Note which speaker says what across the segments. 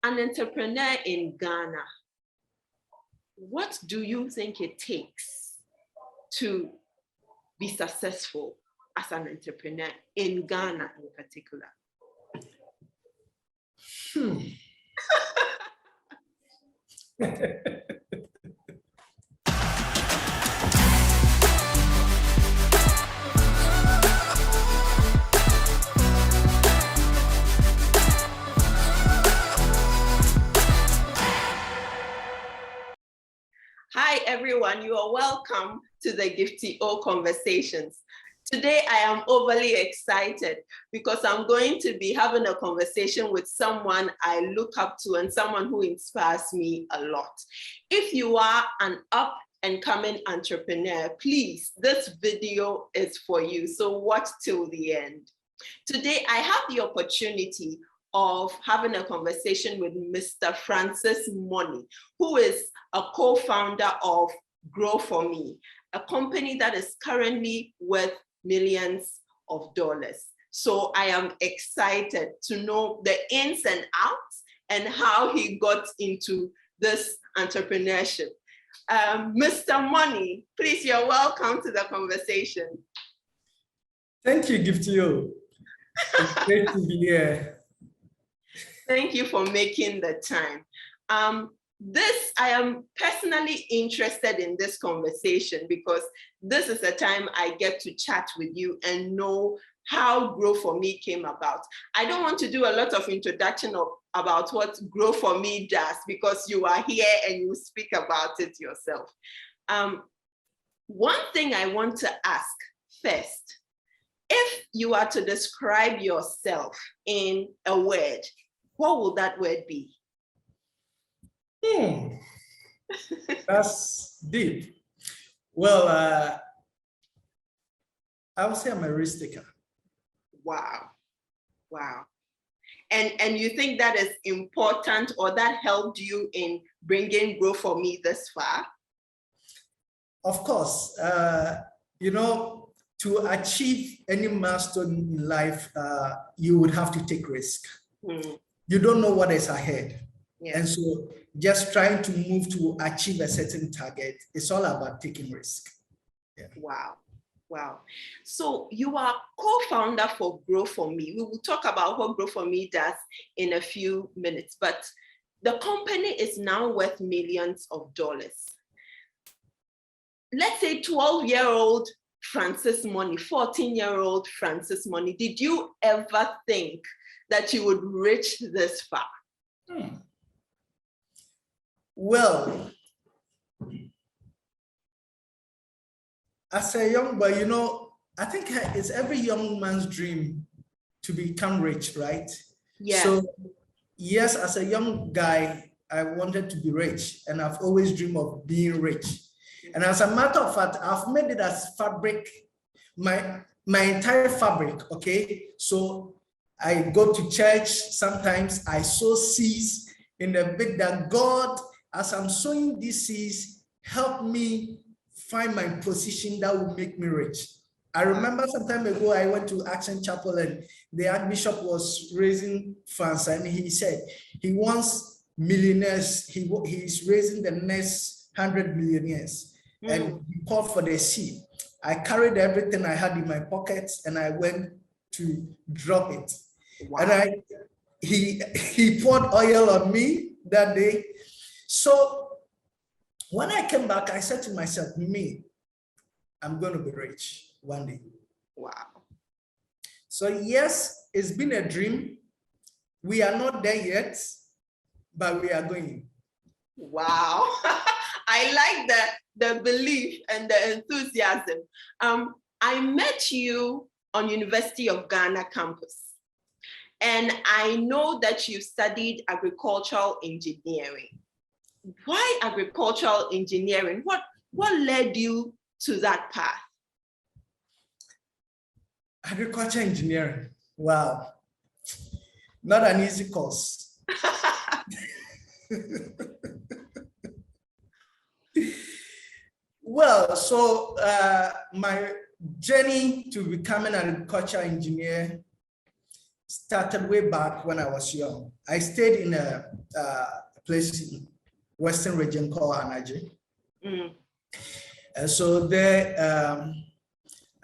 Speaker 1: an entrepreneur in Ghana, what do you think it takes to be successful as an entrepreneur in Ghana in particular? Hi, everyone. You are welcome to the Gifty O Conversations. Today, I am overly excited because I'm going to be having a conversation with someone I look up to and someone who inspires me a lot. If you are an up and coming entrepreneur, please, this video is for you. So watch till the end. Today, I have the opportunity of having a conversation with Mr. Francis Monnie, who is a co-founder of Grow For Me, a company that is currently worth millions of dollars. So I am excited to know the ins and outs and how he got into this entrepreneurship. Mr. Monnie, please, you're welcome to the conversation.
Speaker 2: Thank you, Giftio. It's great to be here.
Speaker 1: Thank you for making the time. I am personally interested in this conversation because this is the time I get to chat with you and know how Grow For Me came about. I don't want to do a lot of introduction about what Grow For Me does because you are here and you speak about it yourself. One thing I want to ask first, if you are to describe yourself in a word, what will that word be?
Speaker 2: That's deep. Well, I would say I'm a risk taker.
Speaker 1: Wow. Wow. And you think that is important or that helped you in bringing Grow For Me this far?
Speaker 2: Of course, to achieve any milestone in life, you would have to take risk. You don't know what is ahead. Yeah. And so just trying to move to achieve a certain target, it's all about taking risk. Yeah.
Speaker 1: Wow. Wow. So you are co-founder for Grow For Me. We will talk about what Grow For Me does in a few minutes, but the company is now worth millions of dollars. Let's say 12-year-old Francis Monnie, 14-year-old Francis Monnie, did you ever think that you would reach this far?
Speaker 2: Well, as a young boy, I think it's every young man's dream to become rich, right?
Speaker 1: Yeah.
Speaker 2: So yes, as a young guy, I wanted to be rich and I've always dreamed of being rich. And as a matter of fact, I've made it as fabric, my entire fabric, okay? So I go to church, sometimes I sow seeds in the bit that God, as I'm sowing these seeds, help me find my position that will make me rich. I remember some time ago, I went to Action Chapel and the Archbishop was raising funds and he said he wants millionaires. He's raising the next 100 millionaires and he called for the seed. I carried everything I had in my pockets and I went to drop it. Wow. And he poured oil on me that day. So when I came back, I said to myself, I'm going to be rich one day.
Speaker 1: Wow.
Speaker 2: So yes, it's been a dream. We are not there yet, but we are going.
Speaker 1: Wow. I like the belief and the enthusiasm. I met you on University of Ghana campus. And I know that you studied agricultural engineering. Why agricultural engineering? What led you to that path?
Speaker 2: Agriculture engineering. Wow. Not an easy course. Well, so my journey to becoming an agriculture engineer started way back when I was young. I stayed in a place in Western region called Anaji.
Speaker 1: Mm.
Speaker 2: And so there,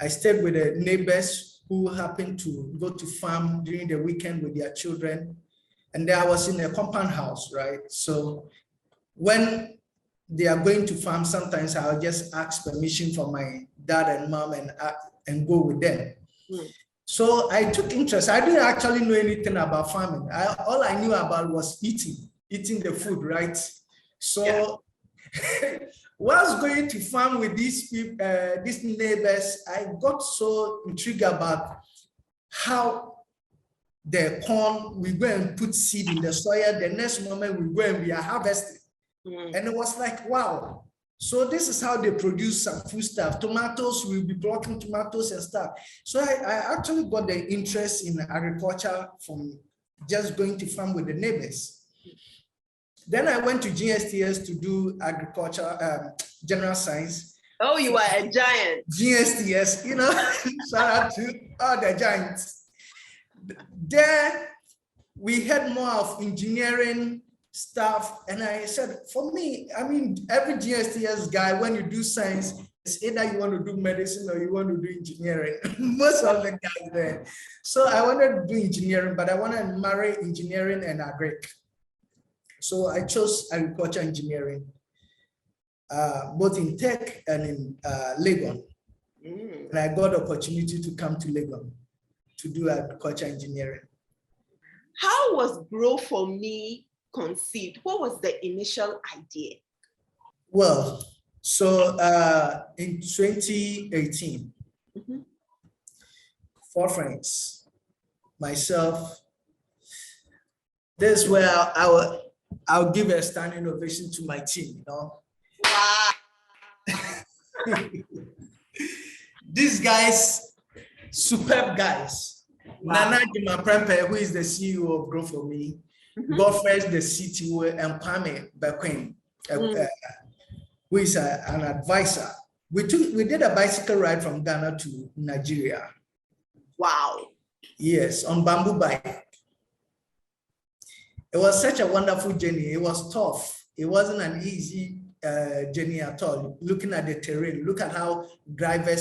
Speaker 2: I stayed with the neighbors who happened to go to farm during the weekend with their children. And there I was in a compound house, right? So when they are going to farm, sometimes I'll just ask permission from my dad and mom and go with them.
Speaker 1: Mm.
Speaker 2: So I took interest. I didn't actually know anything about farming. All I knew about was eating the food, right? So yeah. Whilst going to farm with these people, these neighbors, I got so intrigued about how the corn, we go and put seed in the soil. The next moment we go and we are harvesting. Mm. And it was like, wow. So this is how they produce some food stuff. Tomatoes, we'll be plucking tomatoes and stuff. So I actually got the interest in agriculture from just going to farm with the neighbors. Then I went to GSTS to do agriculture, general science.
Speaker 1: Oh, you are a giant.
Speaker 2: GSTS, you know, shout out to all the giants. There, we had more of engineering stuff. And I said, for me, I mean, every GSTS guy, when you do science, it's either you want to do medicine or you want to do engineering. Most of the guys there. So I wanted to do engineering, but I wanted to marry engineering and agri. So I chose agriculture engineering, both in Tech and in Legon. Mm. And I got the opportunity to come to Legon to do agriculture engineering.
Speaker 1: How was Grow For Me conceived? What was the initial idea?
Speaker 2: Well, so in 2018, mm-hmm. 4 friends, myself, this is where I'll give a standing ovation to my team, you know. Wow. These guys, superb guys. Wow. Nana Jima, who is the CEO of Grow For Me, mm-hmm. Godfrey, the CTO, and Pame Bequin, who is an advisor. We did a bicycle ride from Ghana to Nigeria.
Speaker 1: Wow.
Speaker 2: Yes, on bamboo bike. It was such a wonderful journey. It was tough. It wasn't an easy journey at all. Looking at the terrain, look at how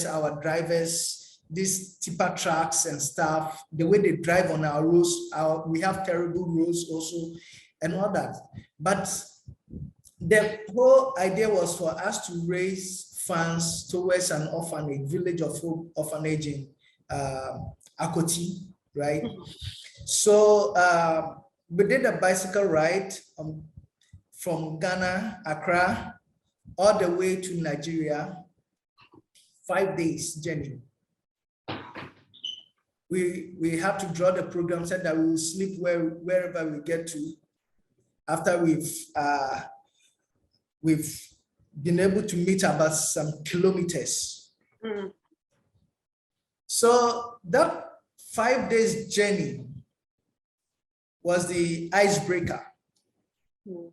Speaker 2: our drivers, these tipper trucks and stuff, the way they drive on our roads, we have terrible roads also, and all that. But the whole idea was for us to raise funds towards an orphanage, village of hope orphanage in Akoti, right? So we did a bicycle ride from Ghana, Accra, all the way to Nigeria, 5 days journey. We have to draw the program, said that we will sleep wherever we get to after we've been able to meet about some kilometers. Mm. So that 5 days journey was the icebreaker. Mm.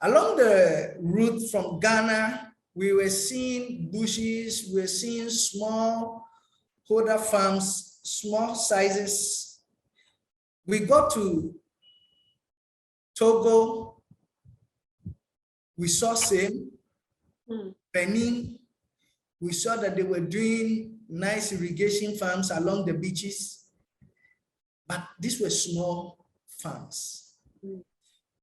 Speaker 2: Along the route from Ghana, we were seeing bushes, we were seeing small holder farms, small sizes. We got to Togo, we saw same, Benin, we saw that they were doing nice irrigation farms along the beaches, but these were small farms. Mm.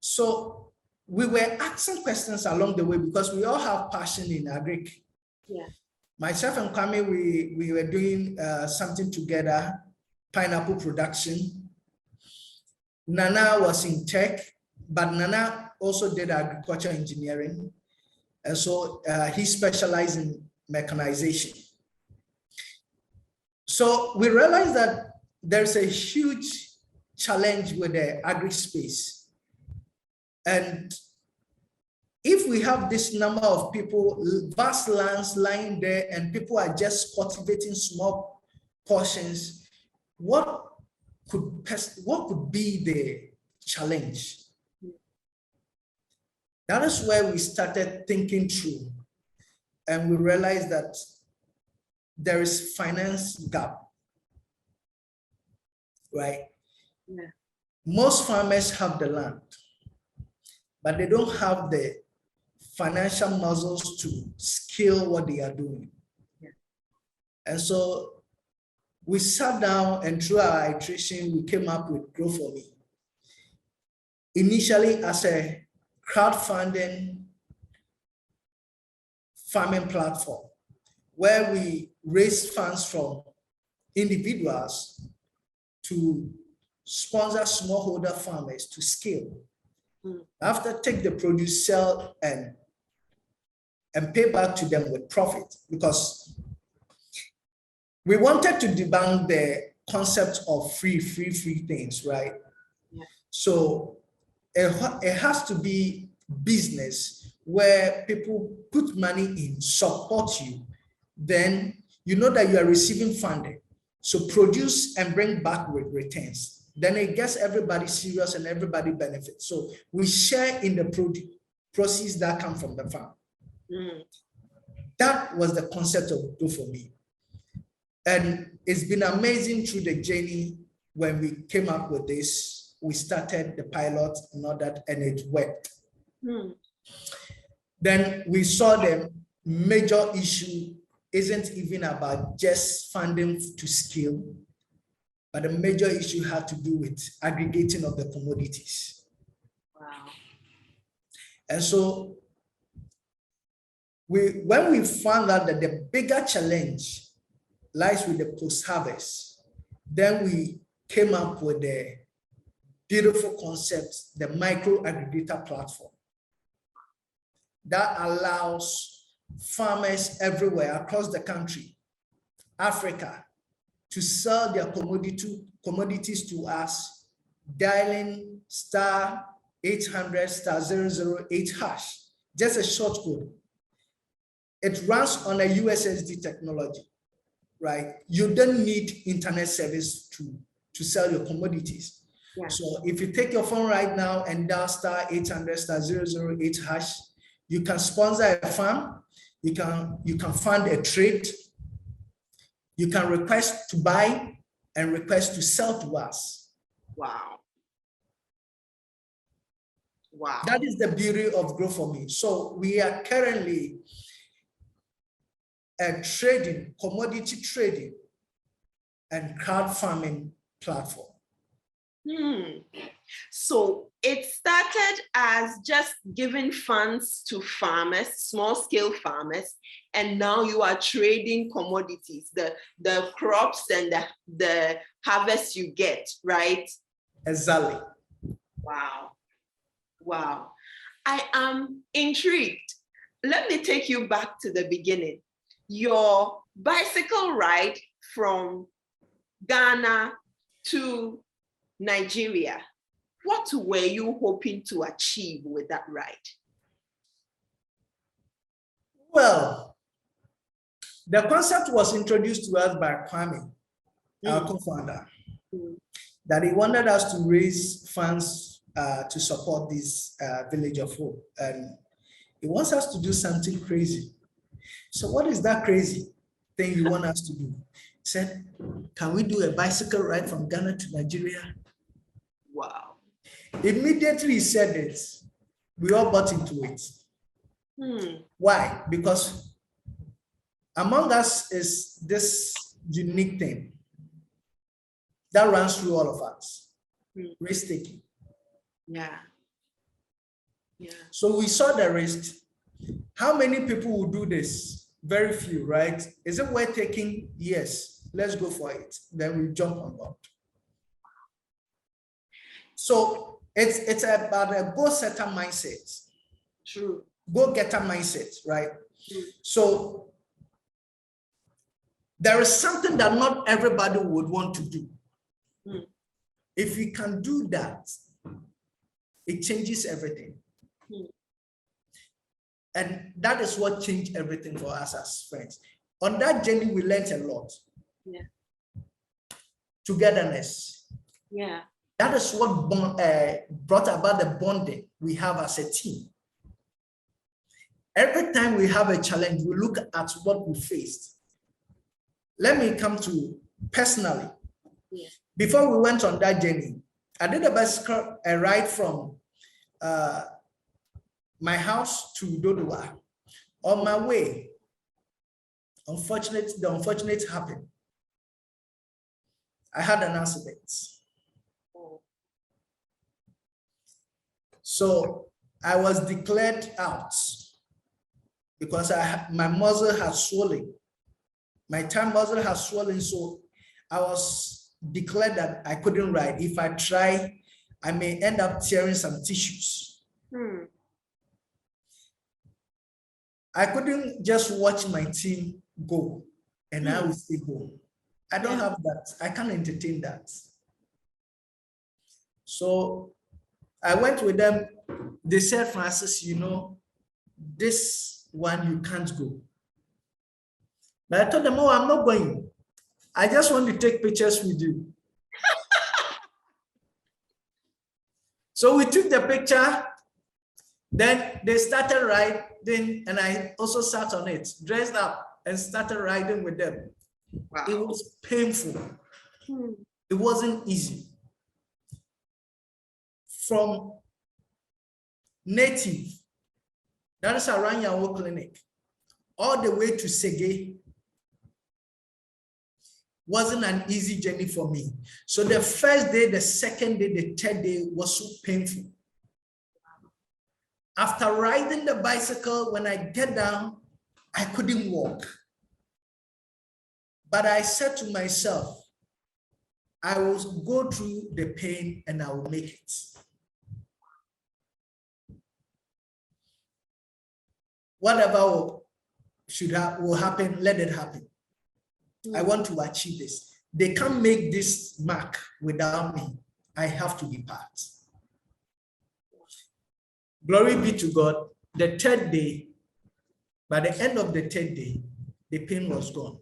Speaker 2: So we were asking questions along the way because we all have passion in agri. Yeah. Myself and Kwame, we were doing something together, pineapple production. Nana was in tech, but Nana also did agriculture engineering. And so he specialized in mechanization. So we realized that there's a huge challenge with the agri space. And if we have this number of people, vast lands lying there, and people are just cultivating small portions, what could be the challenge? That is where we started thinking through, and we realized that there is finance gap, right? Yeah. Most farmers have the land. but they don't have the financial muscles to scale what they are doing.
Speaker 1: Yeah.
Speaker 2: And so we sat down, and through our iteration, we came up with Grow For Me. Initially as a crowdfunding farming platform, where we raise funds from individuals to sponsor smallholder farmers to scale. After take the produce, sell, and pay back to them with profit, because we wanted to debunk the concept of free things, right?
Speaker 1: Yeah.
Speaker 2: So it has to be business where people put money in, support you, then you know that you are receiving funding. So produce and bring back with returns. Then it gets everybody serious and everybody benefits. So we share in the proceeds that come from the farm. That was the concept of Grow For Me. And it's been amazing through the journey. When we came up with this, we started the pilot and all that, and it worked. Then we saw the major issue isn't even about just funding to scale, but the major issue had to do with aggregating of the commodities.
Speaker 1: Wow.
Speaker 2: And so when we found out that the bigger challenge lies with the post-harvest, then we came up with the beautiful concept, the micro aggregator platform, that allows farmers everywhere across the country, Africa, to sell their commodities to us, dialing *800 *008 hash, just a short code. It runs on a USSD technology, right? You don't need internet service to sell your commodities.
Speaker 1: Yeah.
Speaker 2: So if you take your phone right now and dial *800 *008 hash, you can sponsor a farm, you can fund a trade, you can request to buy and request to sell to us.
Speaker 1: Wow. Wow.
Speaker 2: That is the beauty of Grow For Me. So we are currently a commodity trading and crowd farming platform.
Speaker 1: So it started as just giving funds to farmers, small scale farmers, and now you are trading commodities, the crops and the harvest you get, right?
Speaker 2: Exactly.
Speaker 1: Wow. Wow. I am intrigued. Let me take you back to the beginning. Your bicycle ride from Ghana to Nigeria. What were you hoping to achieve with that ride?
Speaker 2: Well, the concept was introduced to us by Kwame, our co-founder, that he wanted us to raise funds to support this village of hope. And he wants us to do something crazy. So what is that crazy thing you want us to do? He said, can we do a bicycle ride from Ghana to Nigeria?
Speaker 1: Wow.
Speaker 2: Immediately he said it, we all bought into it. Why? Because among us is this unique thing that runs through all of us, risk taking.
Speaker 1: Yeah. Yeah.
Speaker 2: So we saw the risk. How many people will do this? Very few, right? Is it worth taking? Yes, let's go for it. Then we jump on board. So it's about a go-setter mindset.
Speaker 1: True.
Speaker 2: Go-getter mindset, right? So there is something that not everybody would want to do. If we can do that, it changes everything. And that is what changed everything for us as friends. On that journey, we learned a lot.
Speaker 1: Yeah.
Speaker 2: Togetherness.
Speaker 1: Yeah.
Speaker 2: That is what brought about the bonding we have as a team. Every time we have a challenge, we look at what we faced. Let me come to personally.
Speaker 1: Yeah.
Speaker 2: Before we went on that journey, I did a bicycle ride from my house to Dodowa. On my way, the unfortunate happened. I had an accident. So I was declared out because my muscle has swollen. My thigh muscle has swollen, so I was declared that I couldn't ride. If I try, I may end up tearing some tissues. I couldn't just watch my team go and I will stay home. I don't have that. I can't entertain that. So I went with them. They said, Francis, you know, this one you can't go. But I told them, oh, I'm not going. I just want to take pictures with you. So we took the picture. Then they started riding, and I also sat on it, dressed up, and started riding with them. Wow. It was painful. It wasn't easy. From Native, that is around Yawo Clinic, all the way to Sege, wasn't an easy journey for me. So the first day, the second day, the third day was so painful. After riding the bicycle, when I get down, I couldn't walk. But I said to myself, I will go through the pain and I will make it. Whatever will happen, let it happen. I want to achieve this. They can't make this mark without me. I have to be part. Glory be to God. The third day, by the end of the third day, the pain was gone.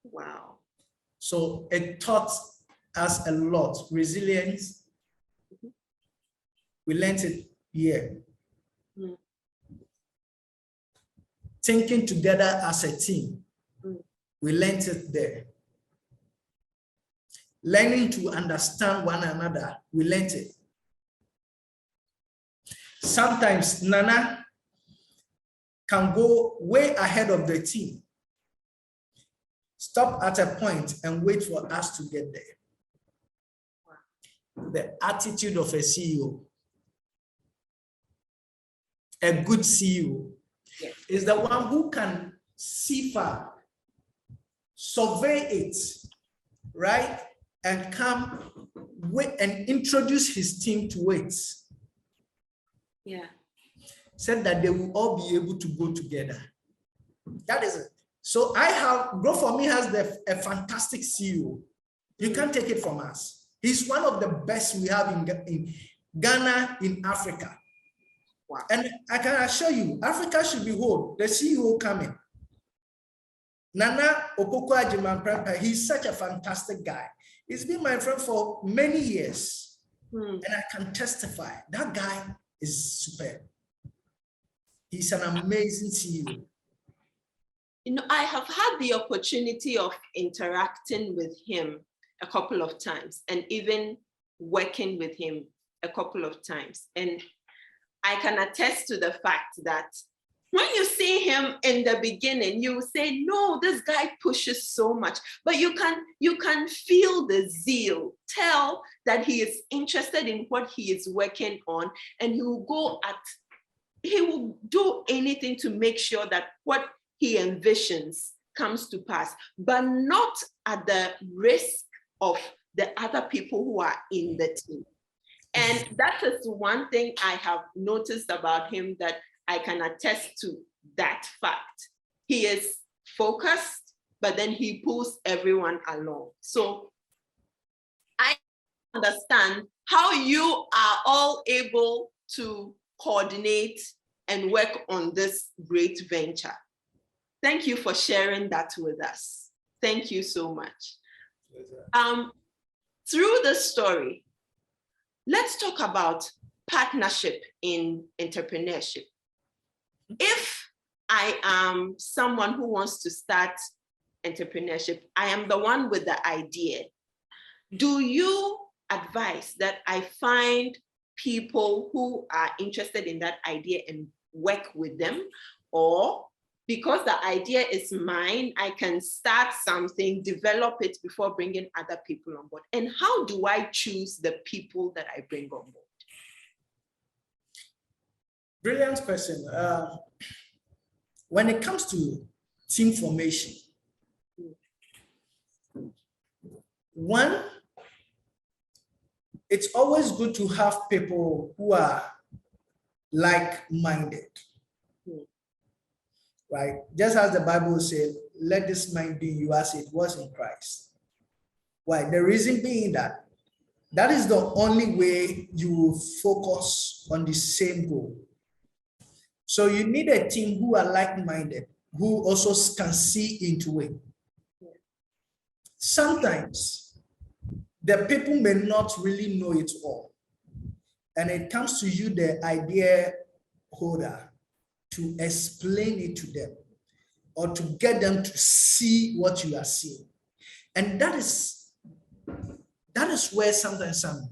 Speaker 1: Wow.
Speaker 2: So it taught us a lot. Resilience. We learned it here. Thinking together as a team. We learned it there. Learning to understand one another, we learned it. Sometimes Nana can go way ahead of the team, stop at a point and wait for us to get there. The attitude of a CEO, a good CEO, is the one who can see far, survey it, right? And come with and introduce his team to it.
Speaker 1: Yeah.
Speaker 2: Said that they will all be able to go together. That is it. So Grow For Me has a fantastic CEO. You can't take it from us. He's one of the best we have in Ghana, in Africa. Wow. And I can assure you, Africa should be whole. The CEO coming. Nana Opoku-Agyeman, he's such a fantastic guy. He's been my friend for many years. And I can testify, that guy is superb. He's an amazing CEO.
Speaker 1: You know, I have had the opportunity of interacting with him a couple of times and even working with him a couple of times. And I can attest to the fact that when you see him in the beginning, you say, no, this guy pushes so much, but you can feel the zeal, tell that he is interested in what he is working on, and he will do anything to make sure that what he envisions comes to pass, but not at the risk of the other people who are in the team. And that is one thing I have noticed about him, that I can attest to that fact. He is focused, but then he pulls everyone along. So I understand how you are all able to coordinate and work on this great venture. Thank you for sharing that with us. Thank you so much. Through the story, let's talk about partnership in entrepreneurship. If I am someone who wants to start entrepreneurship, I am the one with the idea. Do you advice that I find people who are interested in that idea and work with them, or because the idea is mine, I can start something, develop it before bringing other people on board? And how do I choose the people that I bring on board?
Speaker 2: Brilliant question. When it comes to team formation, one, it's always good to have people who are like-minded, right? Just as the Bible said, let this mind be in you as it was in Christ. Why? The reason being that that is the only way you will focus on the same goal. So you need a team who are like-minded, who also can see into it. Sometimes the people may not really know it all. And it comes to you, the idea holder, to explain it to them or to get them to see what you are seeing. And that is where sometimes some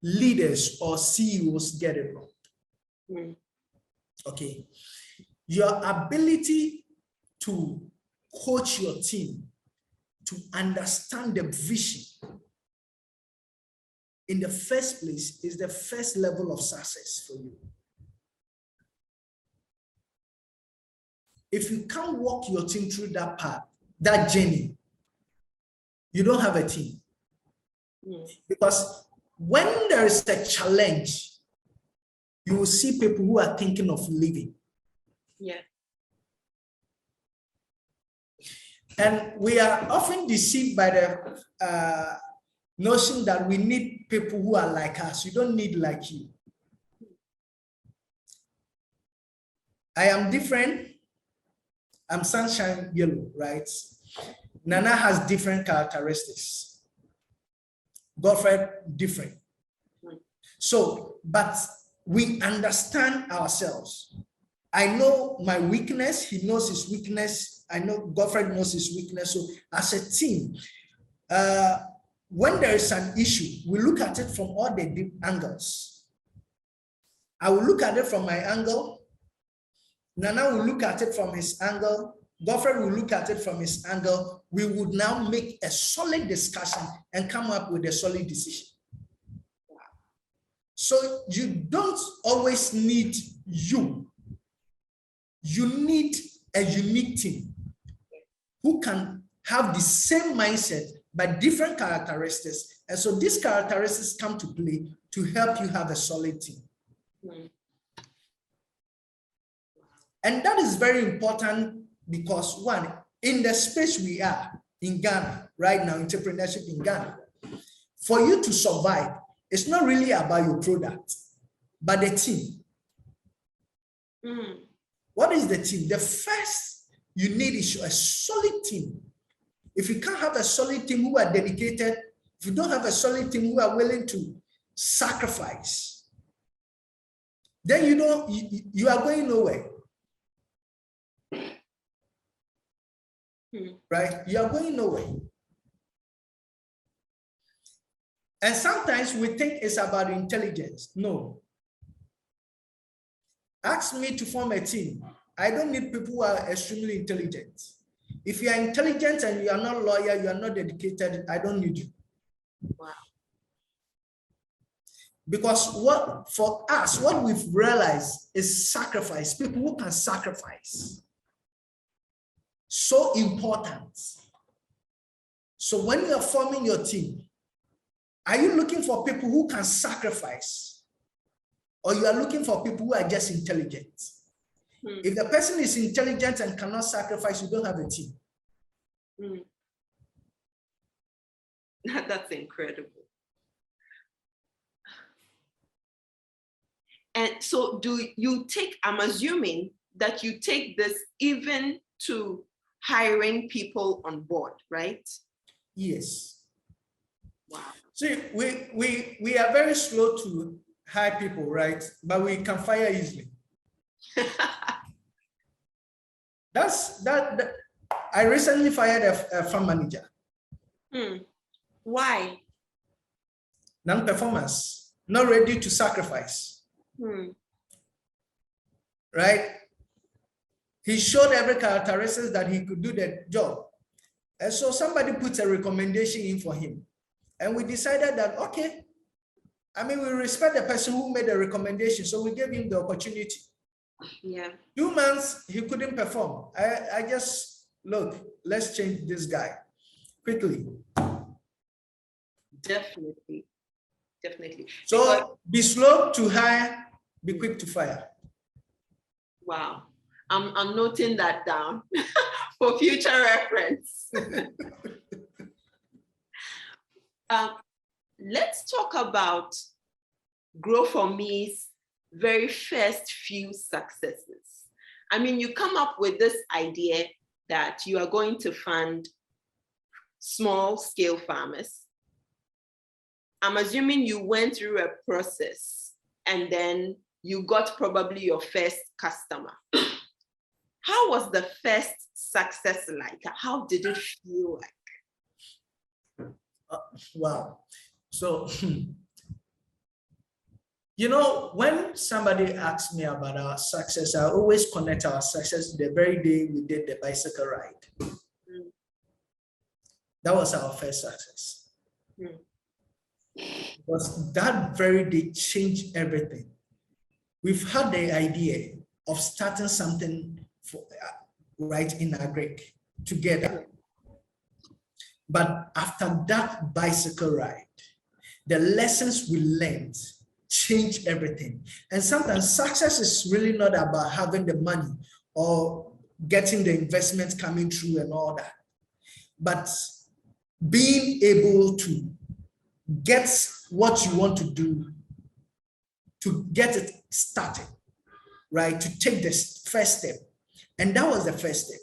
Speaker 2: leaders or CEOs get it wrong. Okay. Your ability to coach your team to understand the vision in the first place is the first level of success for you. If you can't walk your team through that path, that journey, you don't have a team. Because when there is a challenge, you will see people who are thinking of leaving.
Speaker 1: Yeah.
Speaker 2: And we are often deceived by the notion that we need people who are like us. You don't need like you. I am different. I'm sunshine yellow, right? Nana has different characteristics. Godfrey, different. So, but we understand ourselves. I know my weakness. He knows his weakness. I know Godfrey knows his weakness. So as a team, when there is an issue, we look at it from all the deep angles. I will look at it from my angle. Nana will look at it from his angle. Godfrey will look at it from his angle. We would now make a solid discussion and come up with a solid decision. So you don't always need you. You need a unique team who can have the same mindset but different characteristics. And so these characteristics come to play to help you have a solid team. And that is very important because, one, in the space we are in Ghana right now, entrepreneurship in Ghana, for you to survive, it's not really about your product, but the team. What is the team? The first you need is a solid team. If you can't have a solid team who are dedicated, if you don't have a solid team who are willing to sacrifice, then you are going nowhere. Right? You are going nowhere. And sometimes we think it's about intelligence. No. Ask me to form a team. I don't need people who are extremely intelligent. If you are intelligent and you are not loyal, you are not dedicated, I don't need you.
Speaker 1: Wow.
Speaker 2: Because for us, what we've realized is sacrifice. People who can sacrifice. So important. So when you are forming your team, are you looking for people who can sacrifice? Or you are looking for people who are just intelligent? If the person is intelligent and cannot sacrifice, you don't have a team.
Speaker 1: That's incredible. And so do you take, I'm assuming that you take this even to hiring people on board, right?
Speaker 2: Yes.
Speaker 1: Wow.
Speaker 2: See, we are very slow to hire people, right? But we can fire easily. That I recently fired a farm manager.
Speaker 1: Why?
Speaker 2: non-performance, not ready to sacrifice. Right? He showed every characteristic that he could do the job. And so somebody put a recommendation in for him. And we decided that, okay, I mean, we respect the person who made the recommendation. So we gave him the opportunity.
Speaker 1: Yeah.
Speaker 2: 2 months, he couldn't perform. I just, look, let's change this guy quickly.
Speaker 1: Definitely. Definitely.
Speaker 2: So
Speaker 1: because,
Speaker 2: be slow to hire, be quick to fire.
Speaker 1: Wow. I'm noting that down for future reference. Let's talk about Grow For Me's very first few successes. I mean, you come up with this idea that you are going to fund small scale farmers. I'm assuming you went through a process and then you got probably your first customer. How was the first success like? How did it feel like?
Speaker 2: Wow. So, you know, when somebody asks me about our success, I always connect our success to the very day we did the bicycle ride. That was our first success. Because that very day changed everything. We've had the idea of starting something right in Agri-Tech together. But after that bicycle ride, the lessons we learned changed everything. And sometimes success is really not about having the money or getting the investments coming through and all that, but being able to get what you want to do, to get it started, right? To take this first step. And that was the first step.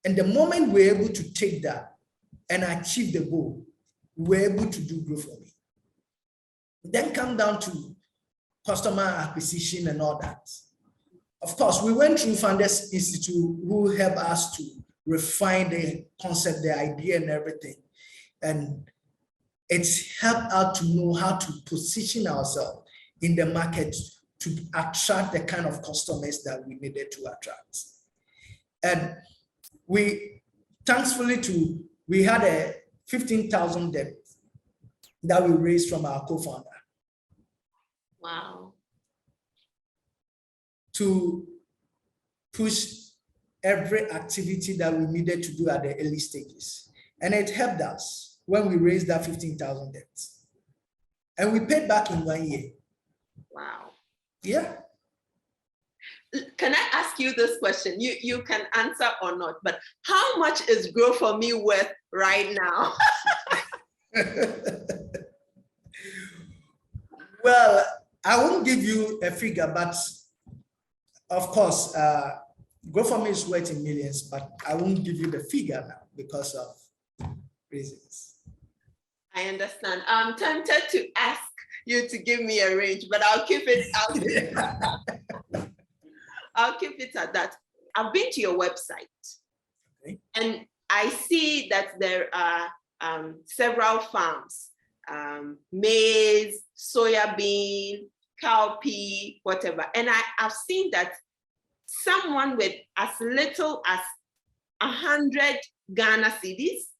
Speaker 2: And the moment we're able to take that and achieve the goal, we're able to do Grow For Me. Then come down to customer acquisition and all that. Of course, we went through Founders Institute, who helped us to refine the concept, the idea and everything. And it's helped us to know how to position ourselves in the market to attract the kind of customers that we needed to attract. And we, thankfully, we had a 15,000 debt that we raised from our co-founder.
Speaker 1: Wow.
Speaker 2: To push every activity that we needed to do at the early stages. And it helped us when we raised that 15,000 debt. And we paid back in 1 year.
Speaker 1: Wow.
Speaker 2: Yeah.
Speaker 1: Can I ask you this question? You can answer or not, but how much is Grow For Me worth right now?
Speaker 2: Well, I won't give you a figure, but of course, Grow For Me is worth in millions, but I won't give you the figure now because of reasons.
Speaker 1: I understand. I'm tempted to ask you to give me a range, but I'll keep it I'll keep it at that. I've been to your website, okay, and I see that there are several farms, maize, soya bean, cowpea, whatever. And I've seen that someone with as little as 100 Ghana cedis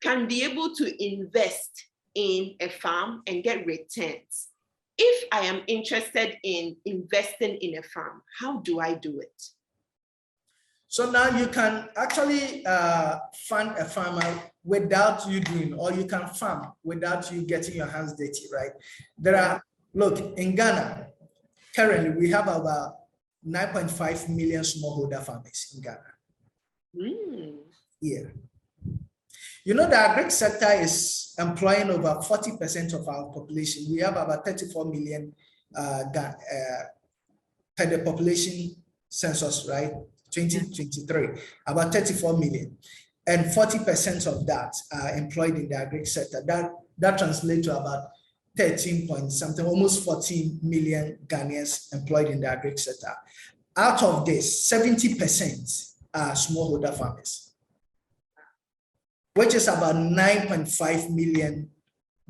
Speaker 1: can be able to invest in a farm and get returns. If I am interested in investing in a farm, how do I do it?
Speaker 2: So now you can actually fund a farmer without you doing, or you can farm without you getting your hands dirty, right? There are, look, in Ghana, currently we have about 9.5 million smallholder farmers in Ghana. Yeah. You know, the agri sector is employing over 40% of our population. We have about 34 million per the population census, right? 2023, about 34 million. And 40% of that are employed in the agri sector. That translates to about 13 point something, almost 14 million Ghanaians employed in the agri sector. Out of this, 70% are smallholder farmers, which is about 9.5 million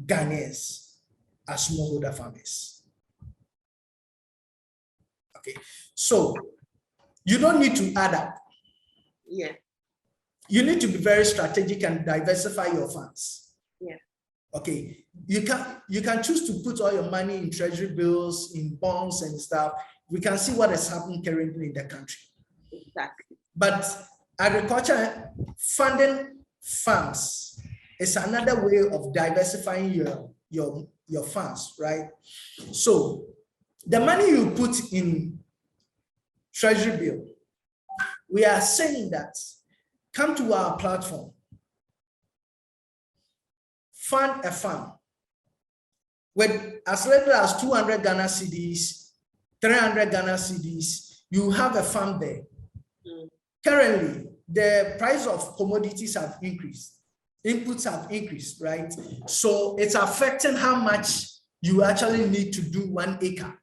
Speaker 2: Ghanaians are smallholder farmers. Okay, so you don't need to add up.
Speaker 1: Yeah.
Speaker 2: You need to be very strategic and diversify your funds.
Speaker 1: Yeah.
Speaker 2: Okay, you can choose to put all your money in treasury bills, in bonds and stuff. We can see what is happening currently in the country.
Speaker 1: Exactly.
Speaker 2: But agriculture funding farms is another way of diversifying your funds, right? So the money you put in treasury bill, we are saying that come to our platform, fund a farm with as little as 200 Ghana cedis, 300 Ghana cedis, you have a farm there. Currently, the price of commodities have increased, inputs have increased, right? So it's affecting how much you actually need to do 1 acre,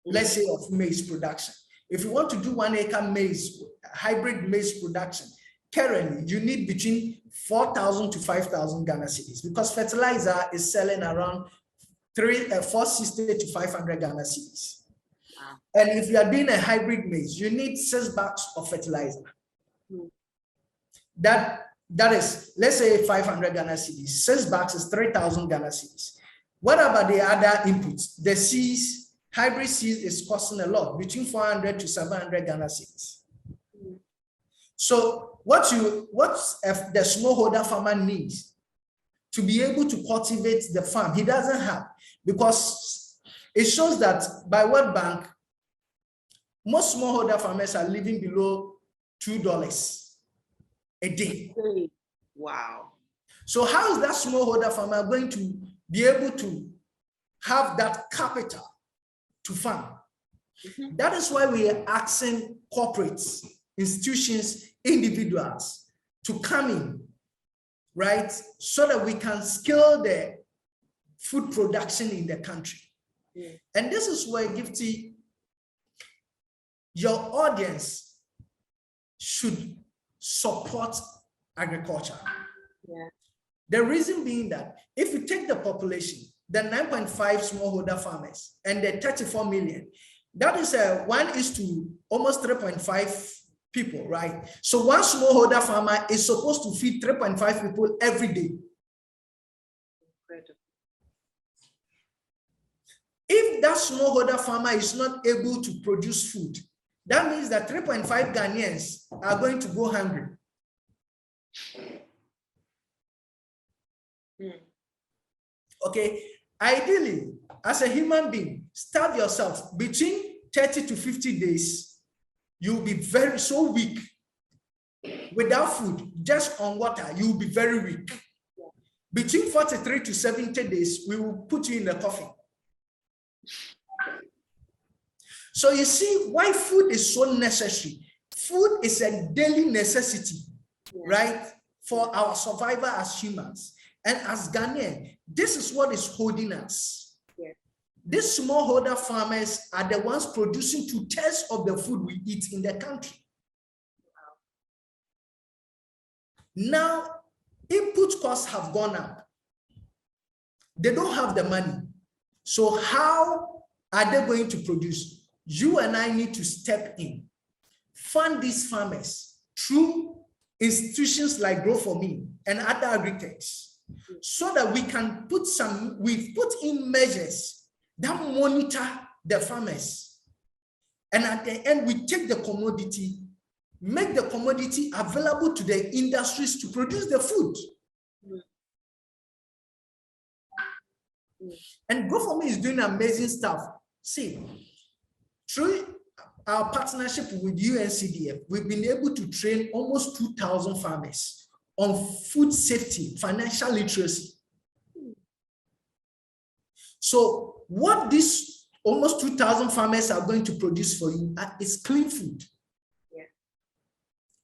Speaker 2: let's say, of maize production. If you want to do 1 acre maize, hybrid maize production, currently you need between 4,000 to 5,000 Ghana cedis because fertilizer is selling around 460 to 500 Ghana cedis. And if you are doing a hybrid maize, you need 6 bags of fertilizer. That is, let's say 500 Ghana cedis. 6 bags is 3,000 Ghana cedis. What about the other inputs? The seeds, hybrid seeds is costing a lot, between 400 to 700 Ghana cedis. So what the smallholder farmer needs to be able to cultivate the farm, he doesn't have, because it shows that by World Bank, most smallholder farmers are living below $2 a day.
Speaker 1: Wow.
Speaker 2: So how is that smallholder farmer going to be able to have that capital to farm? That is why we are asking corporates, institutions, individuals to come in, right? So that we can scale the food production in the country. And this is where Gifty, your audience should support agriculture. The reason being that if you take the population, the 9.5 smallholder farmers and the 34 million, that is a 1:, almost 3.5 people, right? So one smallholder farmer is supposed to feed 3.5 people every day. If that smallholder farmer is not able to produce food, that means that 3.5 Ghanaians are going to go hungry. Okay, ideally, as a human being, starve yourself between 30 to 50 days. You'll be so weak. Without food, just on water, you'll be very weak. Between 43 to 70 days, we will put you in the coffin. So you see why food is so necessary. Food is a daily necessity, right? For our survival as humans. And as Ghanaians, this is what is holding us. These smallholder farmers are the ones producing 2/3 of the food we eat in the country. Now, input costs have gone up. They don't have the money. So how are they going to produce? You and I need to step in, fund these farmers through institutions like Grow for Me and other Agri-Techs, so that we can we've put in measures that monitor the farmers. And at the end, we take the commodity, make the commodity available to the industries to produce the food. And Grow for Me is doing amazing stuff. See, through our partnership with UNCDF, we've been able to train almost 2,000 farmers on food safety, financial literacy. So what these almost 2,000 farmers are going to produce for you is clean food.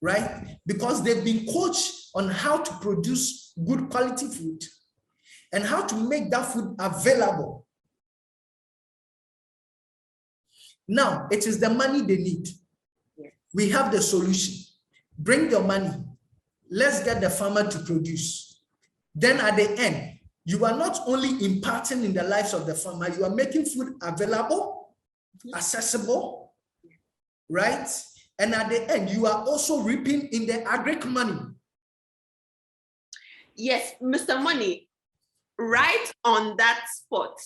Speaker 2: Right? Because they've been coached on how to produce good quality food and how to make that food available. Now, it is the money they need. We have the solution. Bring your money. Let's get the farmer to produce. Then at the end, you are not only imparting in the lives of the farmer, you are making food available, accessible, right? And at the end, you are also reaping in the agric money.
Speaker 1: Yes, Mr. Monnie, right on that spot.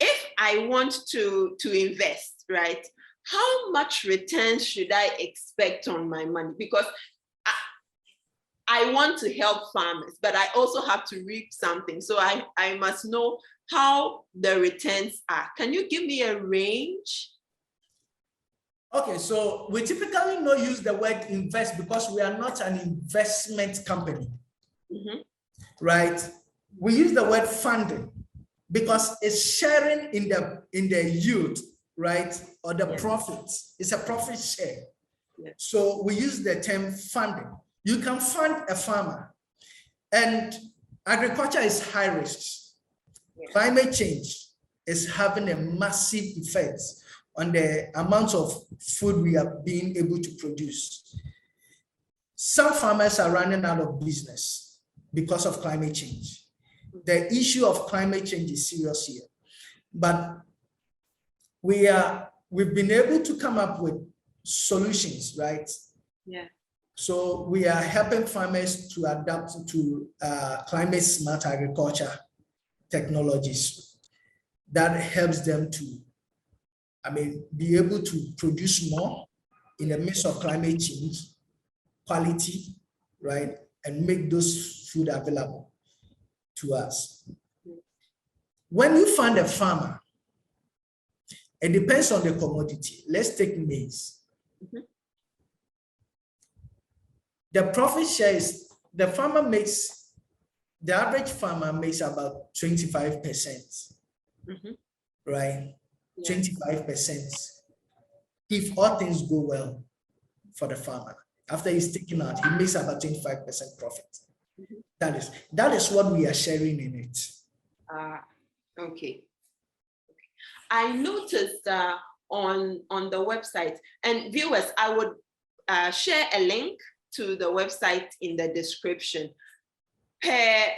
Speaker 1: If I want to invest, right, how much return should I expect on my money? Because I want to help farmers, but I also have to reap something. So I must know how the returns are. Can you give me a range?
Speaker 2: Okay, so we typically not use the word invest because we are not an investment company, right? We use the word funding because it's sharing in the yield, right? Or the profits. It's a profit share. So we use the term funding. You can fund a farmer, and agriculture is high risk. Climate change is having a massive effect on the amount of food we are being able to produce. Some farmers are running out of business because of climate change. The issue of climate change is serious here, but we've been able to come up with solutions, right?
Speaker 1: Yeah.
Speaker 2: So we are helping farmers to adapt to climate smart agriculture technologies that helps them to, be able to produce more in the midst of climate change, quality, right? And make those food available to us. When you find a farmer, it depends on the commodity. Let's take maize. The profit share is, the average farmer makes about 25%, right? 25%. If all things go well for the farmer, after he's taken out, he makes about 25% profit. That is what we are sharing in it.
Speaker 1: Okay. I noticed on the website, and viewers, I would share a link to the website in the description. Per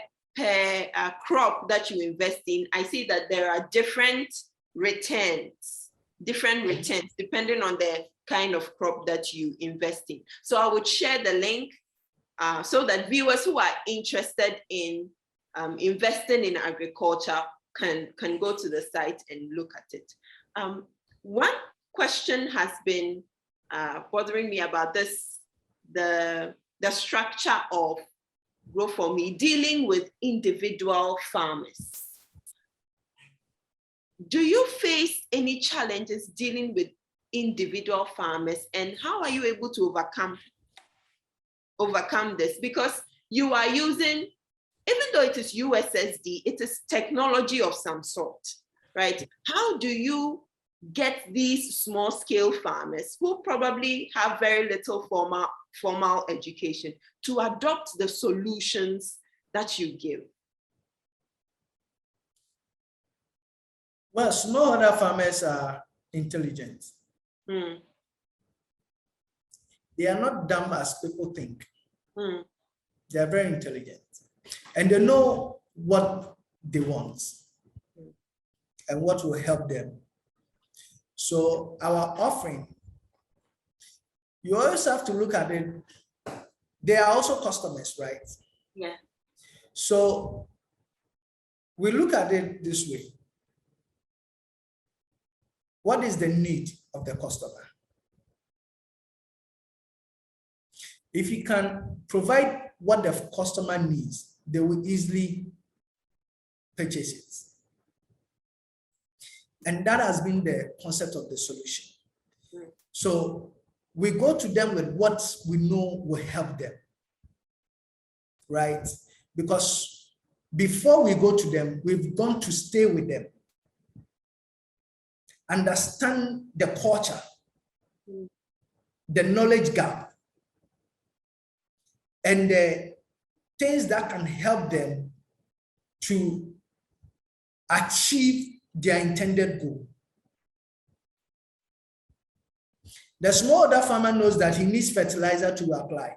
Speaker 1: crop that you invest in, I see that there are different returns depending on the kind of crop that you invest in. So I would share the link so that viewers who are interested in investing in agriculture can go to the site and look at it. One question has been bothering me about this, the structure of Grow for Me, dealing with individual farmers. Do you face any challenges dealing with individual farmers, and how are you able to overcome this? Because you are using, even though it is USSD, it is technology of some sort, right? How do you get these small scale farmers who probably have very little formal education to adopt the solutions that you give?
Speaker 2: Well, smallholder farmers are intelligent. They are not dumb as people think. They are very intelligent, and they know what they want and what will help them. So our offering, you always have to look at it. They are also customers, right?
Speaker 1: Yeah.
Speaker 2: So we look at it this way. What is the need of the customer? If you can provide what the customer needs, they will easily purchase it. And that has been the concept of the solution. So we go to them with what we know will help them, right? Because before we go to them, we've gone to stay with them, understand the culture, the knowledge gap, and the things that can help them to achieve their intended goal. The smallholder farmer knows that he needs fertilizer to apply.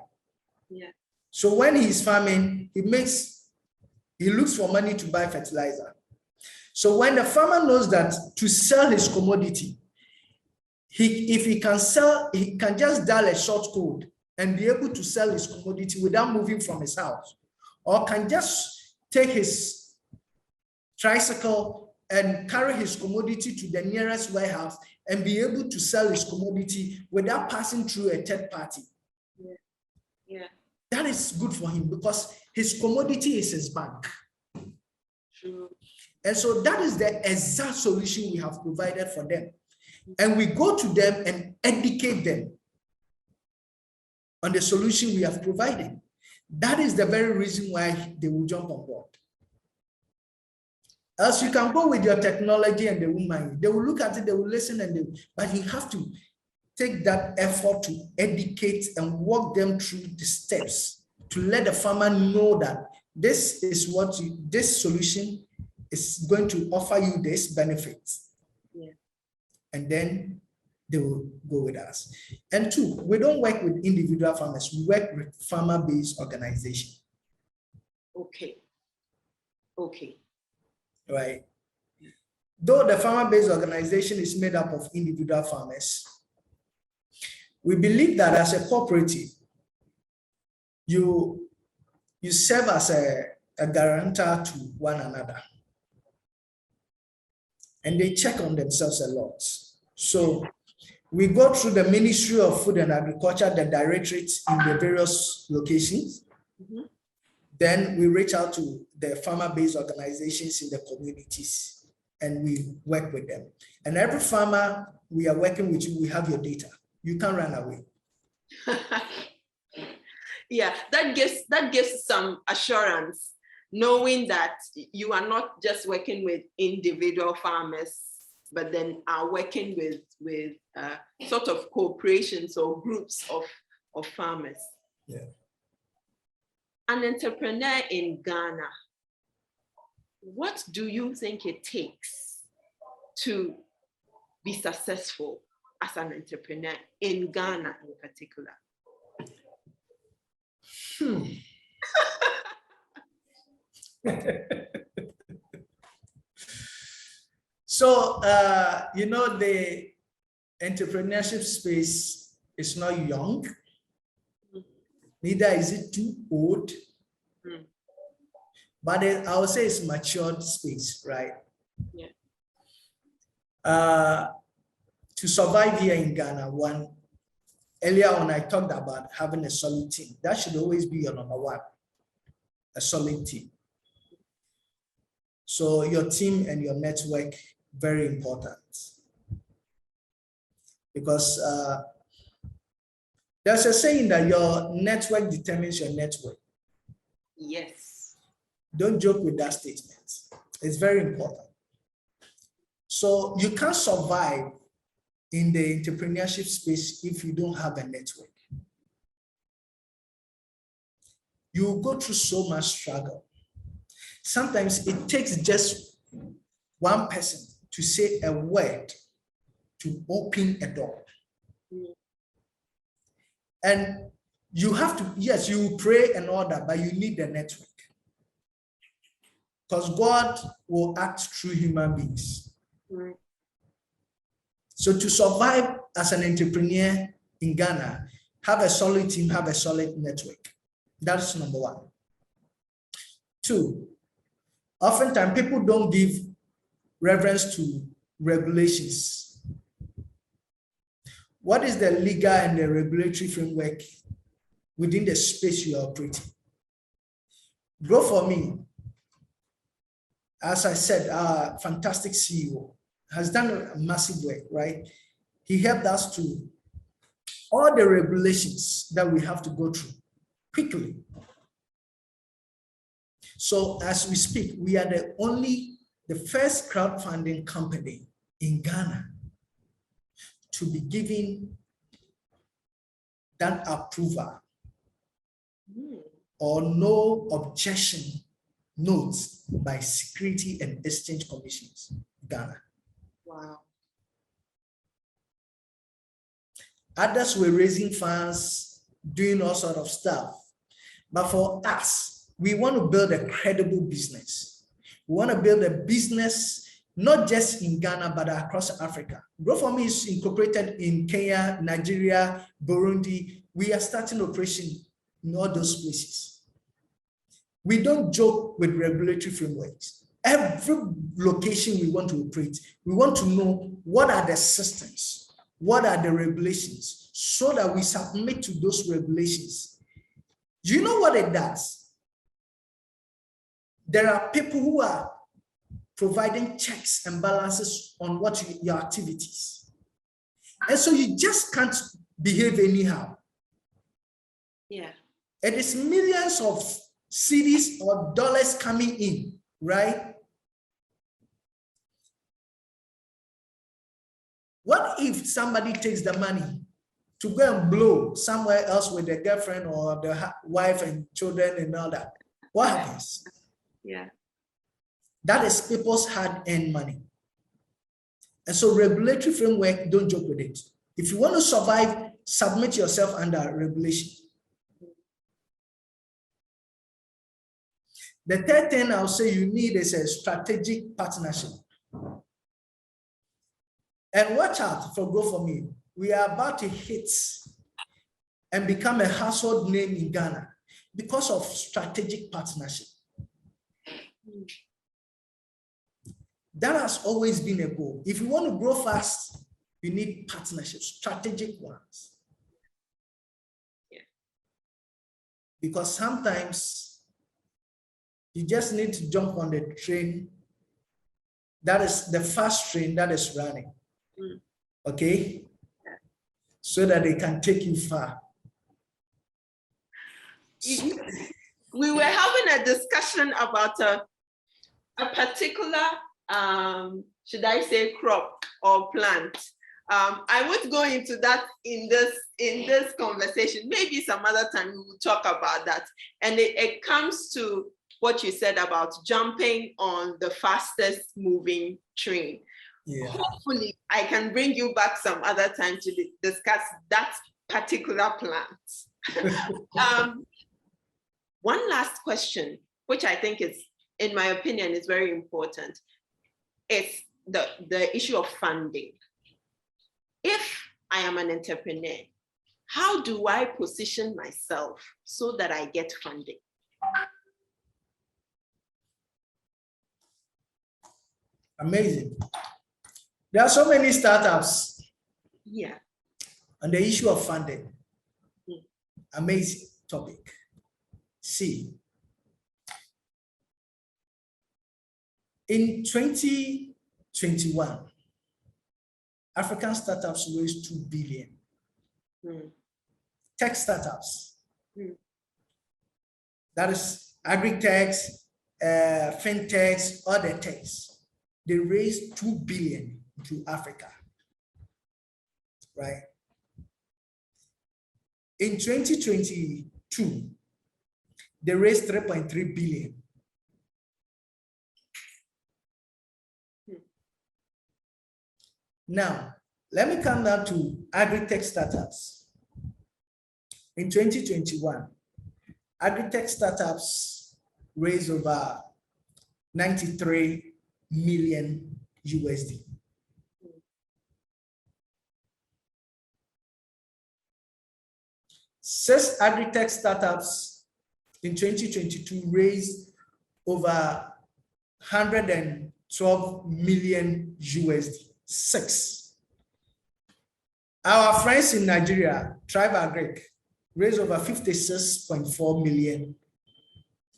Speaker 1: Yeah.
Speaker 2: So when he's farming, he makes he looks for money to buy fertilizer. So when the farmer knows that to sell his commodity, if he can sell, he can just dial a short code and be able to sell his commodity without moving from his house, or can just take his tricycle and carry his commodity to the nearest warehouse and be able to sell his commodity without passing through a third party.
Speaker 1: Yeah.
Speaker 2: That is good for him because his commodity is his bank.
Speaker 1: True.
Speaker 2: And so that is the exact solution we have provided for them. And we go to them and educate them on the solution we have provided. That is the very reason why they will jump on board. Else you can go with your technology and they will mind. They will look at it, they will listen, but you have to take that effort to educate and walk them through the steps to let the farmer know that this is what this solution is going to offer you this benefit.
Speaker 1: Yeah.
Speaker 2: And then they will go with us. And two, we don't work with individual farmers, we work with farmer-based organization.
Speaker 1: Okay.
Speaker 2: Right. Though the farmer-based organization is made up of individual farmers, we believe that as a cooperative, you serve as a guarantor to one another. And they check on themselves a lot. So we go through the Ministry of Food and Agriculture, the directorates in the various locations.
Speaker 1: Mm-hmm.
Speaker 2: Then we reach out to the farmer-based organizations in the communities and we work with them. And every farmer we are working with you, we have your data. You can't run away.
Speaker 1: Yeah, that gives some assurance, knowing that you are not just working with individual farmers, but then are working with sort of corporations or groups of farmers.
Speaker 2: Yeah.
Speaker 1: An entrepreneur in Ghana, what do you think it takes to be successful as an entrepreneur in Ghana in particular?
Speaker 2: So, the entrepreneurship space is not young, neither is it too old, but I would say it's matured space, right?
Speaker 1: Yeah.
Speaker 2: To survive here in Ghana, earlier on I talked about having a solid team. That should always be your number one, a solid team. So your team and your network, very important. Because there's a saying that your network determines your network.
Speaker 1: Yes.
Speaker 2: Don't joke with that statement. It's very important. So you can't survive in the entrepreneurship space if you don't have a network. You will go through so much struggle. Sometimes it takes just one person to say a word to open a door. And you have to, yes, you pray and all that, but you need the network. Because God will act through human beings.
Speaker 1: Right.
Speaker 2: So to survive as an entrepreneur in Ghana, have a solid team, have a solid network. That's number one. Two, oftentimes people don't give reverence to regulations. What is the legal and the regulatory framework within the space you are operating? Grow for me, as I said, our fantastic CEO has done a massive work, right? He helped us to all the regulations that we have to go through quickly. So as we speak, we are the first crowdfunding company in Ghana to be given that approval or no objection notes by Security and Exchange Commissions, Ghana.
Speaker 1: Wow. Others
Speaker 2: were raising funds, doing all sort of stuff. But for us, we want to build a credible business. We want to build a business not just in Ghana, but across Africa. Grow for Me is incorporated in Kenya, Nigeria, Burundi. We are starting operation in all those places. We don't joke with regulatory frameworks. Every location we want to operate, we want to know what are the systems, what are the regulations, so that we submit to those regulations. Do you know what it does? There are people who are providing checks and balances on what your activities. And so you just can't behave anyhow.
Speaker 1: Yeah.
Speaker 2: It is millions of cedis or dollars coming in, right? What if somebody takes the money to go and blow somewhere else with their girlfriend or the wife and children and all that? What happens?
Speaker 1: Yeah.
Speaker 2: That is people's hard-earned money. And so regulatory framework, don't joke with it. If you want to survive, submit yourself under regulation. The third thing I'll say you need is a strategic partnership. And watch out for Grow For Me. We are about to hit and become a household name in Ghana because of strategic partnership. That has always been a goal. If you want to grow fast, you need partnerships, strategic ones.
Speaker 1: Yeah.
Speaker 2: Because sometimes you just need to jump on the train. That is the fast train that is running. Okay? So that they can take you far.
Speaker 1: We were having a discussion about a particular, should I say, crop or plant. I won't go into that in this conversation. Maybe some other time we will talk about that. And it comes to what you said about jumping on the fastest moving train. Yeah. Hopefully, I can bring you back some other time to discuss that particular plant. One last question, which I think is, in my opinion, is very important, is the issue of funding. If I am an entrepreneur, how do I position myself so that I get funding?
Speaker 2: Amazing. There are so many startups.
Speaker 1: Yeah.
Speaker 2: On the issue of funding. Amazing topic. See, in 2021, African startups raised 2 billion. Tech startups. That is Agri-Tech, fintechs, other techs. They raised 2 billion to Africa, right? In 2022, they raised 3.3 billion. Now, let me come down to Agri-Tech startups. In 2021, Agri-Tech startups raised over 93 million USD. Six Agri-Tech startups in 2022 raised over 112 million USD. 6. Our friends in Nigeria, Tribe Agri, raised over 56.4 million,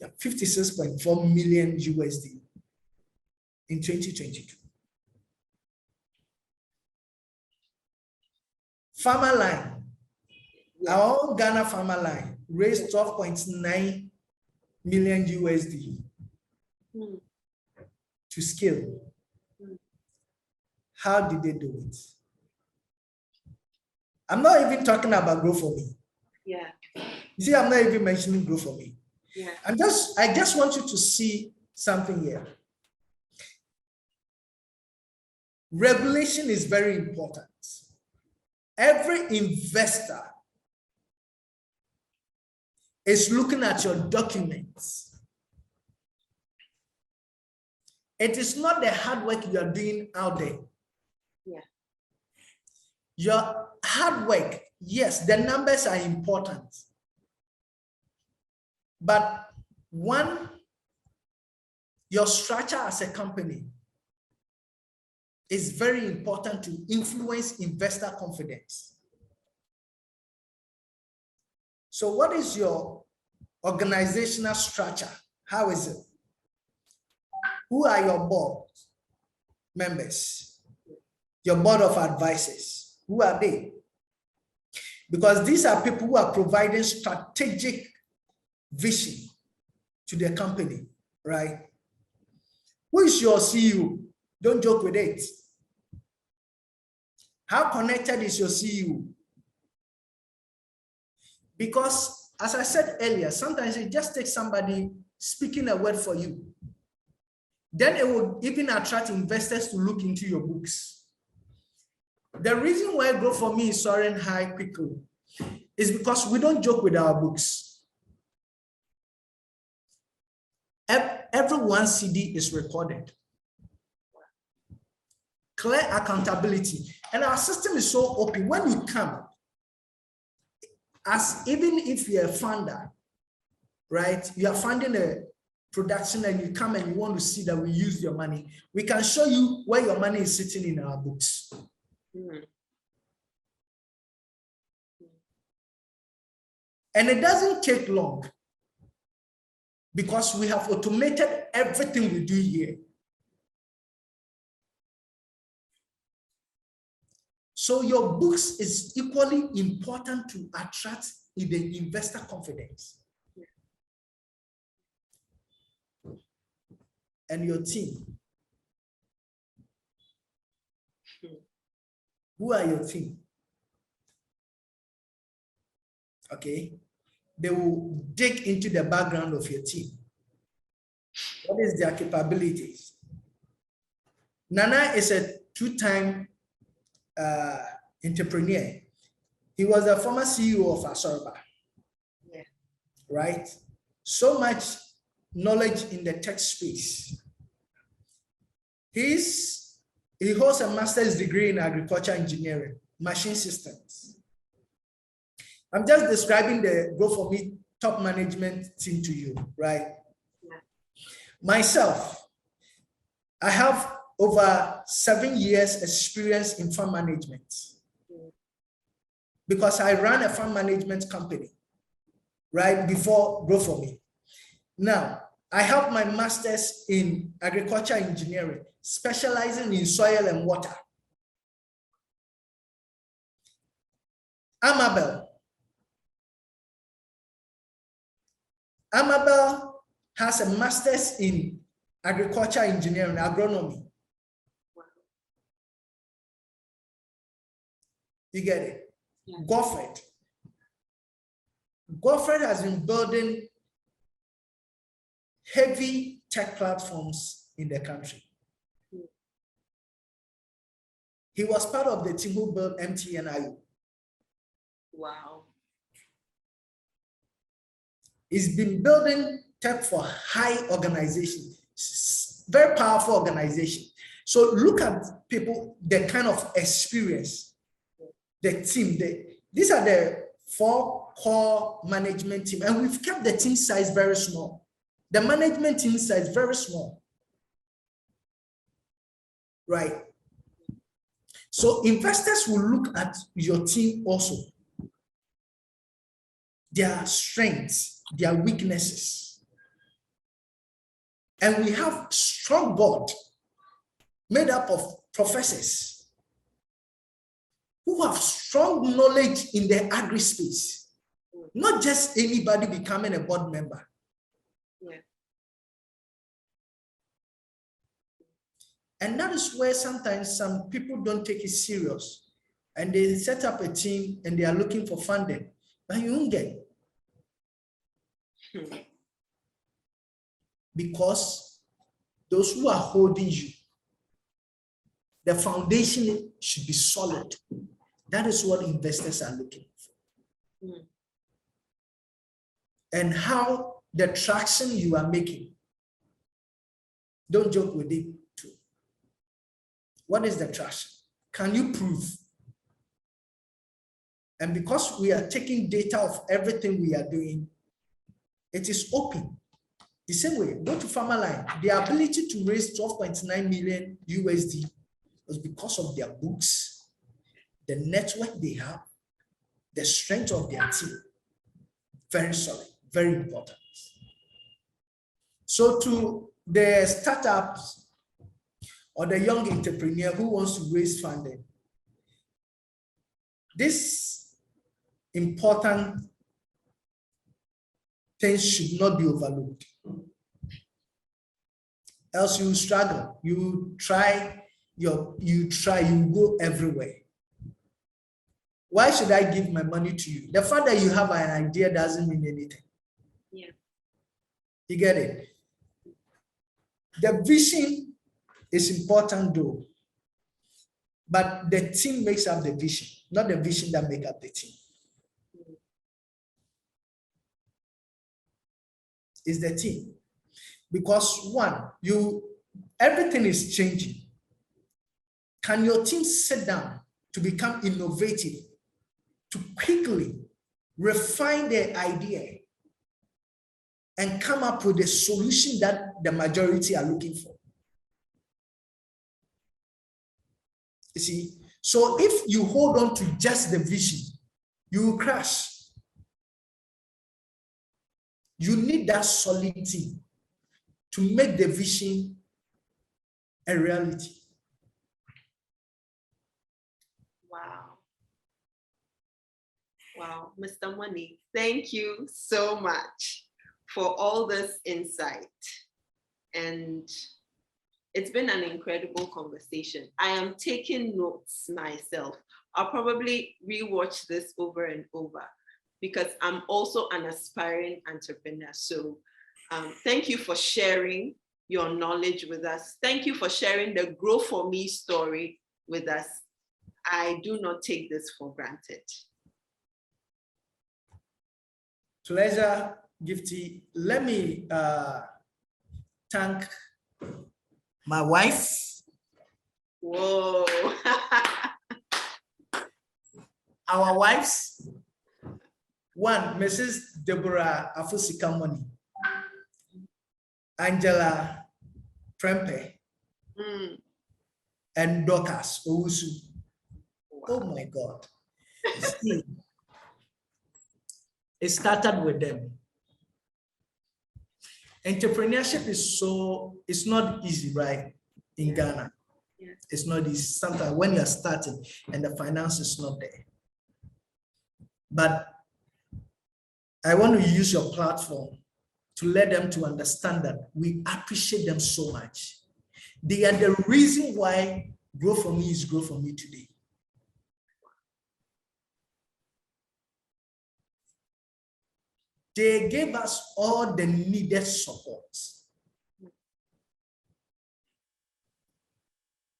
Speaker 2: 56.4 million USD in 2022. Farmland, our own Ghana Farmland raised 12.9 million USD to scale. How did they do it? I'm not even talking about Grow For Me.
Speaker 1: Yeah.
Speaker 2: You see, I'm not even mentioning Grow For Me.
Speaker 1: Yeah.
Speaker 2: I just want you to see something here. Regulation is very important. Every investor is looking at your documents It is not the hard work you are doing out there.
Speaker 1: Yeah.
Speaker 2: Your hard work, yes, the numbers are important. But one, your structure as a company is very important to influence investor confidence. So what is your organizational structure? How is it? Who are your board members? Your board of advisors? Who are they? Because these are people who are providing strategic vision to the company, right? Who is your CEO? Don't joke with it. How connected is your CEO? Because, as I said earlier, sometimes it just takes somebody speaking a word for you. Then it will even attract investors to look into your books. The reason why growth for me is soaring high quickly is because we don't joke with our books. Every one CD is recorded. Clear accountability. And our system is so open. When you come, as even if you're a funder, right? You are funding a production and you come and you want to see that we use your money. We can show you where your money is sitting in our books.
Speaker 1: Mm.
Speaker 2: And it doesn't take long because we have automated everything we do here. So your books is equally important to attract the investor confidence. And your team. Who are your team? Okay. They will dig into the background of your team. What is their capabilities? Nana is a two-time entrepreneur. He was the former CEO of Asorba.
Speaker 1: Yeah.
Speaker 2: Right? So much knowledge in the tech space. He holds a master's degree in agriculture engineering, machine systems. I'm just describing the Grow For Me top management team to you, right? Yeah. Myself, I have over 7 years experience in farm management because I ran a farm management company, right, before Grow For Me. Now, I have my master's in agriculture engineering, specializing in soil and water. Amabel has a master's in agriculture engineering, agronomy. You get it? Yeah. Godfred has been building heavy tech platforms in the country. He was part of the team who built MTNIU.
Speaker 1: Wow.
Speaker 2: He's been building tech for high organizations, very powerful organization. So look at people, the kind of experience, the team. These are the 4 core management team, and we've kept the team size very small. The management team size very small, right? So investors will look at your team also, their strengths, their weaknesses. And we have strong board made up of professors who have strong knowledge in the agri space, not just anybody becoming a board member. Yeah. And that is where sometimes some people don't take it serious and they set up a team and they are looking for funding, but you won't get it. Because those who are holding you, the foundation should be solid. That is what investors are looking for. And how the traction you are making, Don't joke with it too. What is the trash? Can you prove? And because we are taking data of everything we are doing, it is open. The same way, go to farmland. The ability to raise 12.9 million USD was because of their books, the network they have, the strength of their team. Very solid, very important. So to the startups or the young entrepreneur who wants to raise funding, this important things should not be overlooked. Else you struggle. You go everywhere. Why should I give my money to you? The fact that you have an idea doesn't mean anything.
Speaker 1: Yeah.
Speaker 2: You get it? The vision is important though, but the team makes up the vision, not the vision that makes up the team. It's the team. Because one, everything is changing. Can your team sit down to become innovative, to quickly refine their idea and come up with a solution that the majority are looking for? You see, so if you hold on to just the vision, you will crash. You need that solid team to make the vision a reality.
Speaker 1: Wow. Wow, Mr. Monnie, thank you so much for all this insight. And it's been an incredible conversation. I am taking notes myself. I'll probably rewatch this over and over because I'm also an aspiring entrepreneur. So thank you for sharing your knowledge with us. Thank you for sharing the Grow For Me story with us. I do not take this for granted.
Speaker 2: Pleasure, Gifty. Let me thank my wife.
Speaker 1: Whoa.
Speaker 2: Our wives. One, Mrs. Deborah Afusika Monnie, Angela Prempe, and Dorcas Owusu. Wow. Oh my God. See, it started with them. Entrepreneurship it's not easy, right? In Ghana.
Speaker 1: Yes.
Speaker 2: It's not easy. Sometimes when you're starting and the finance is not there. But I want to use your platform to let them to understand that we appreciate them so much. They are the reason why Grow For Me is Grow For Me today. They gave us all the needed support.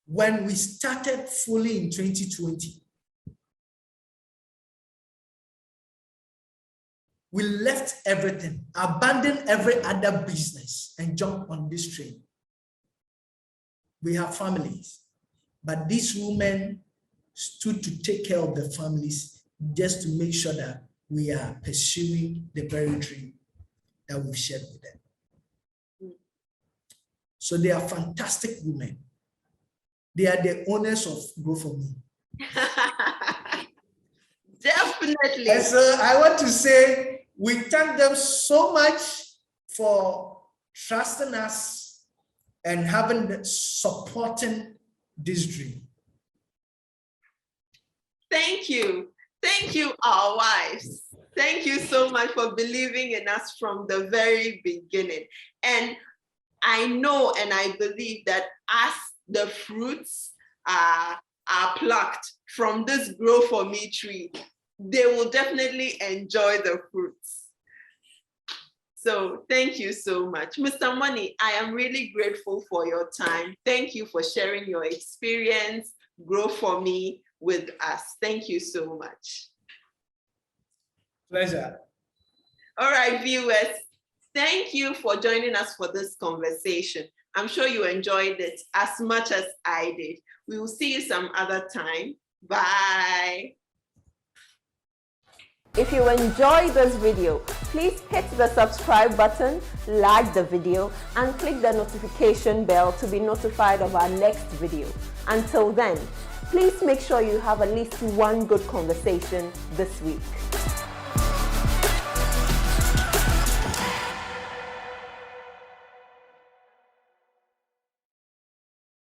Speaker 2: When we started fully in 2020, we left everything, abandoned every other business and jumped on this train. We have families, but these women stood to take care of the families just to make sure that we are pursuing the very dream that we've shared with them. So they are fantastic women. They are the owners of Grow For Me.
Speaker 1: Definitely.
Speaker 2: And so I want to say, we thank them so much for trusting us and supporting this dream.
Speaker 1: Thank you. Thank you, our wives. Thank you so much for believing in us from the very beginning. And I know and I believe that as the fruits are plucked from this Grow For Me tree, they will definitely enjoy the fruits. So thank you so much. Mr. Monnie, I am really grateful for your time. Thank you for sharing your experience, Grow For Me, with us. Thank you so much.
Speaker 2: Pleasure.
Speaker 1: All right, viewers, Thank you for joining us for this conversation. I'm sure you enjoyed it as much as I did. We will see you some other time. Bye.
Speaker 3: If you enjoyed this video, please hit the subscribe button, like the video, and click the notification bell to be notified of our next video. Until then, please make sure you have at least one good conversation this week.